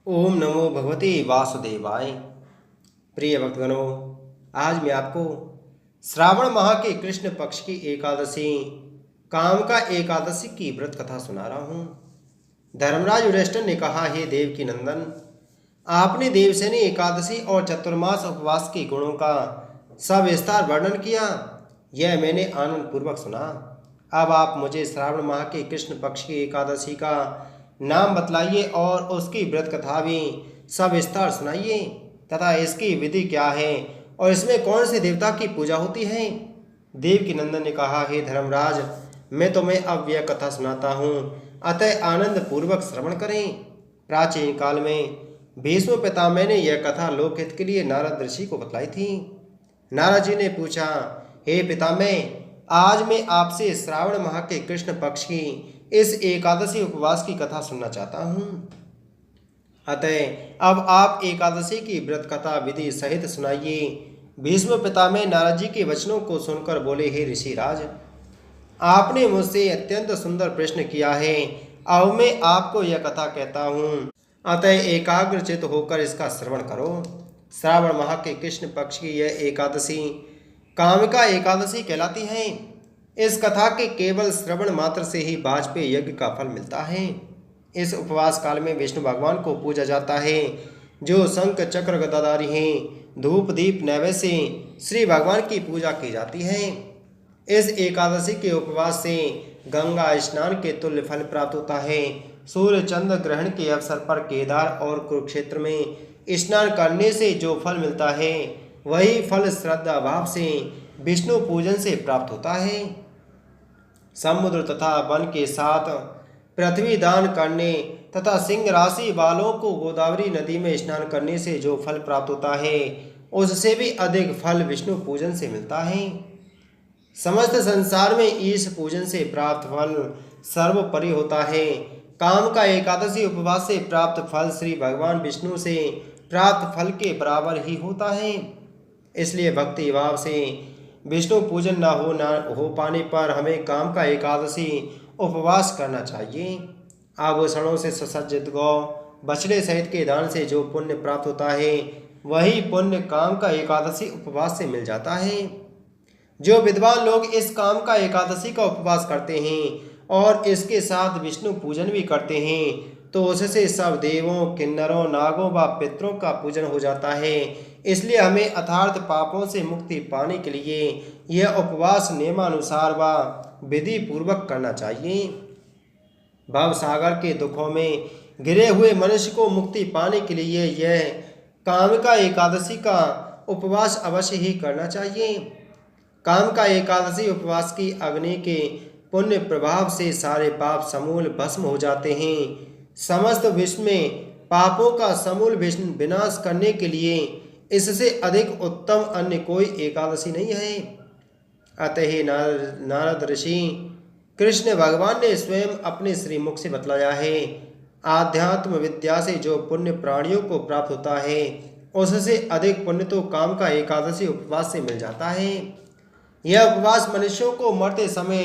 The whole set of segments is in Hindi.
ओम नमो भगवते वासुदेवाय। प्रिय भक्तगणों, आज मैं आपको श्रावण माह के कृष्ण पक्ष की एकादशी कामका एकादशी की व्रत कथा सुना रहा हूँ। धर्मराज युधिष्ठिर ने कहा, हे देव की नंदन, आपने देवसेनी एकादशी और चतुर्मास उपवास के गुणों का सविस्तार वर्णन किया। यह मैंने आनंद पूर्वक सुना। अब आप मुझे श्रावण माह के कृष्ण पक्ष की एकादशी का नाम बतलाइए और उसकी व्रत कथा भी सविस्तार सुनाइए तथा इसकी विधि क्या है और इसमें कौन से देवता की पूजा होती है। देव की नंदन ने कहा, हे धर्मराज, मैं तुम्हें अब यह कथा सुनाता हूँ, अतः आनंद पूर्वक श्रवण करें। प्राचीन काल में भीष्म पितामह ने यह कथा लोकहित के लिए नारद ऋषि को बतलाई थी। नारद जी ने पूछा, हे पितामह, आज मैं आपसे श्रावण माह के कृष्ण पक्ष की इस एकादशी उपवास की कथा सुनना चाहता हूँ। अतः अब आप एकादशी की व्रत कथा विधि सहित सुनाइए। भीष्म पितामह नारद जी के वचनों को सुनकर बोले, हे ऋषिराज, आपने मुझसे अत्यंत सुंदर प्रश्न किया है। अब मैं आपको यह कथा कहता हूँ, अतः एकाग्रचित होकर इसका श्रवण करो। श्रावण माह के कृष्ण पक्ष की यह एकादशी कामिका एकादशी कहलाती है। इस कथा के केवल श्रवण मात्र से ही वाजपेयी यज्ञ का फल मिलता है। इस उपवास काल में विष्णु भगवान को पूजा जाता है, जो शंख चक्र गदाधारी हैं। धूप दीप नैवेद्य से श्री भगवान की पूजा की जाती है। इस एकादशी के उपवास से गंगा स्नान के तुल्य फल प्राप्त होता है। सूर्य चंद्र ग्रहण के अवसर पर केदार और कुरुक्षेत्र में स्नान करने से जो फल मिलता है, वही फल श्रद्धा भाव से विष्णु पूजन से प्राप्त होता है। समुद्र तथा वन के साथ पृथ्वी दान करने तथा सिंह राशि वालों को गोदावरी नदी में स्नान करने से जो फल प्राप्त होता है, उससे भी अधिक फल विष्णु पूजन से मिलता है। समस्त संसार में ईश पूजन से प्राप्त फल सर्वोपरि होता है। काम का एकादशी उपवास से प्राप्त फल श्री भगवान विष्णु से प्राप्त फल के बराबर ही होता है। इसलिए भक्ति भाव से विष्णु पूजन न हो पाने पर हमें काम का एकादशी उपवास करना चाहिए। आभूषणों से सुसज्जित गौ बछड़े सहित के दान से जो पुण्य प्राप्त होता है, वही पुण्य काम का एकादशी उपवास से मिल जाता है। जो विद्वान लोग इस काम का एकादशी का उपवास करते हैं और इसके साथ विष्णु पूजन भी करते हैं, तो उससे सब देवों, किन्नरों, नागों व पितरों का पूजन हो जाता है। इसलिए हमें अथार्थ पापों से मुक्ति पाने के लिए यह उपवास नियमानुसार व विधि पूर्वक करना चाहिए। भव सागर के दुखों में घिरे हुए मनुष्य को मुक्ति पाने के लिए यह कामिका एकादशी का उपवास अवश्य ही करना चाहिए। काम का एकादशी उपवास की अग्नि के पुण्य प्रभाव से सारे पाप समूल भस्म हो जाते हैं। समस्त विश्व में पापों का समूल विनाश करने के लिए इससे अधिक उत्तम अन्य कोई एकादशी नहीं है। अतः नारद ऋषि कृष्ण भगवान ने स्वयं अपने श्रीमुख से बतलाया है। आध्यात्म विद्या से जो पुण्य प्राणियों को प्राप्त होता है, उससे अधिक पुण्य तो काम का एकादशी उपवास से मिल जाता है। यह उपवास मनुष्यों को मरते समय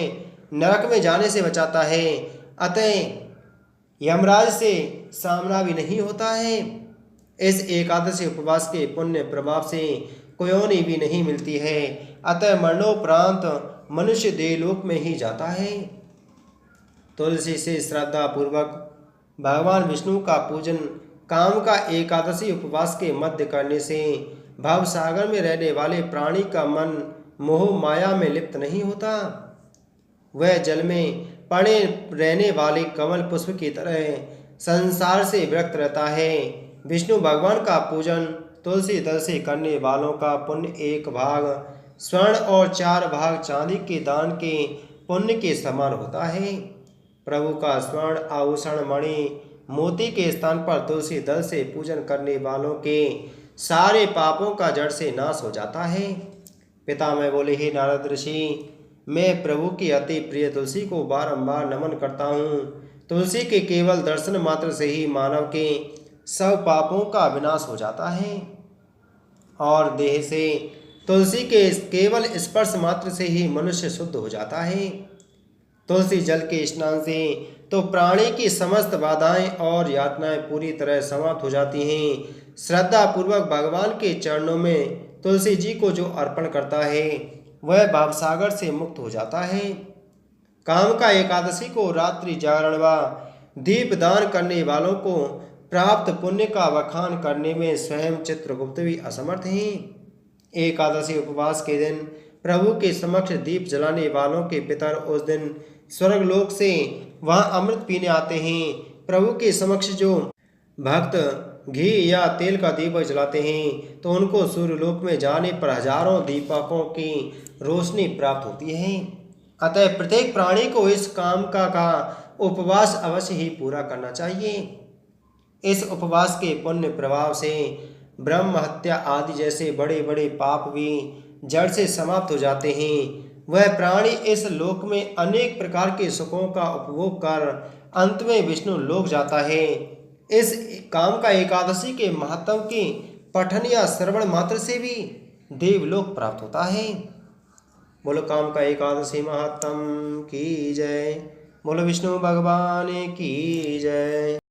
नरक में जाने से बचाता है, अतः यमराज से सामना भी नहीं होता है। इस एकादशी उपवास के पुण्य प्रभाव से कोयोनी भी नहीं मिलती है, अतः मरणोपरांत मनुष्य देवलोक में ही जाता है। तुलसी से श्रद्धा पूर्वक भगवान विष्णु का पूजन काम का एकादशी उपवास के मध्य करने से भव सागर में रहने वाले प्राणी का मन मोह माया में लिप्त नहीं होता। वह जल में पड़े रहने वाले कमल पुष्प की तरह संसार से विरक्त रहता है। विष्णु भगवान का पूजन तुलसी दल से करने वालों का पुण्य 1 भाग स्वर्ण और 4 भाग चांदी के दान के पुण्य के समान होता है। प्रभु का स्वर्ण आभूषण मणि मोती के स्थान पर तुलसी दल से पूजन करने वालों के सारे पापों का जड़ से नाश हो जाता है। पितामह बोले, हे नारद ऋषि, मैं प्रभु की अति प्रिय तुलसी को बारंबार नमन करता हूँ। तुलसी के केवल दर्शन मात्र से ही मानव के सब पापों का विनाश हो जाता है और देह से तुलसी के केवल स्पर्श मात्र से ही मनुष्य शुद्ध हो जाता है। तुलसी जल के स्नान से तो प्राणी की समस्त बाधाएं और यातनाएं पूरी तरह समाप्त हो जाती हैं। श्रद्धा पूर्वक भगवान के चरणों में तुलसी जी को जो अर्पण करता है वह भावसागर से मुक्त हो जाता है। काम का एकादशी को रात्रि जागरण व दीप दान करने वालों को प्राप्त पुण्य का बखान करने में स्वयं चित्रगुप्त भी असमर्थ हैं। एकादशी उपवास के दिन प्रभु के समक्ष दीप जलाने वालों के पितर उस दिन स्वर्गलोक से वहां अमृत पीने आते हैं। प्रभु के समक्ष जो भक्त घी या तेल का दीपक जलाते हैं तो उनको सूर्यलोक में जाने पर हजारों दीपकों की रोशनी प्राप्त होती है। अतः प्रत्येक प्राणी को इस काम का उपवास अवश्य ही पूरा करना चाहिए। इस उपवास के पुण्य प्रभाव से ब्रह्म हत्या आदि जैसे बड़े बड़े पाप भी जड़ से समाप्त हो जाते हैं। वह प्राणी इस लोक में अनेक प्रकार के सुखों का उपभोग कर अंत में विष्णु लोक जाता है। इस काम का एकादशी के महत्व के पठन या श्रवण मात्र से भी देवलोक प्राप्त होता है। बोलो काम का एकादशी महात्म की जय। बोलो विष्णु भगवान की जय।